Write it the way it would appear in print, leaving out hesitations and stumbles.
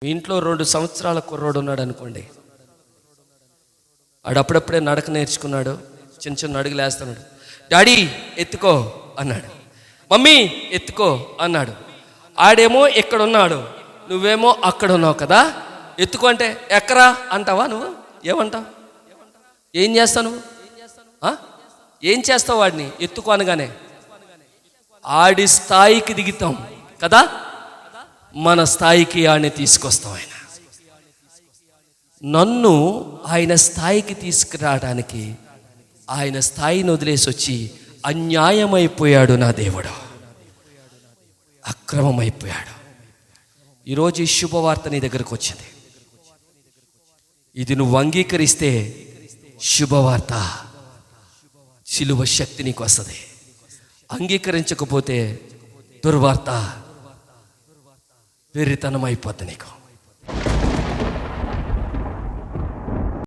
మీ ఇంట్లో 2 సంవత్సరాల కుర్రోడు ఉన్నాడు అనుకోండి. ఆడు అప్పుడప్పుడే నడక నేర్చుకున్నాడు, చిన్న చిన్న అడుగులు వేస్తున్నాడు. డాడీ ఎత్తుకో అన్నాడు, మమ్మీ ఎత్తుకో అన్నాడు. ఆడేమో ఇక్కడ ఉన్నాడు, నువ్వేమో అక్కడ ఉన్నావు కదా. ఎత్తుకో అంటే ఎక్కరా అంటావా? నువ్వు ఏమంటావు? ఏం చేస్తావు నువ్వు? ఏం చేస్తావు? వాడిని ఎత్తుకో అనగానే ఆడి స్థాయికి దిగుతాం కదా, మన స్థాయికి ఆడిని తీసుకొస్తాం. నన్ను ఆయన స్థాయికి తీసుకురావడానికి ఆయన స్థాయిని వదిలేసి వచ్చి అన్యాయమైపోయాడు నా దేవుడు, అక్రమమైపోయాడు. ఈరోజు ఈ శుభవార్త నీ దగ్గరకు వచ్చింది. ఇది నువ్వు అంగీకరిస్తే శుభవార్త, శిలువ శక్తి నీకు వస్తుంది. అంగీకరించకపోతే దుర్వార్త, వెర్రితనం అయిపోద్ది నీకు.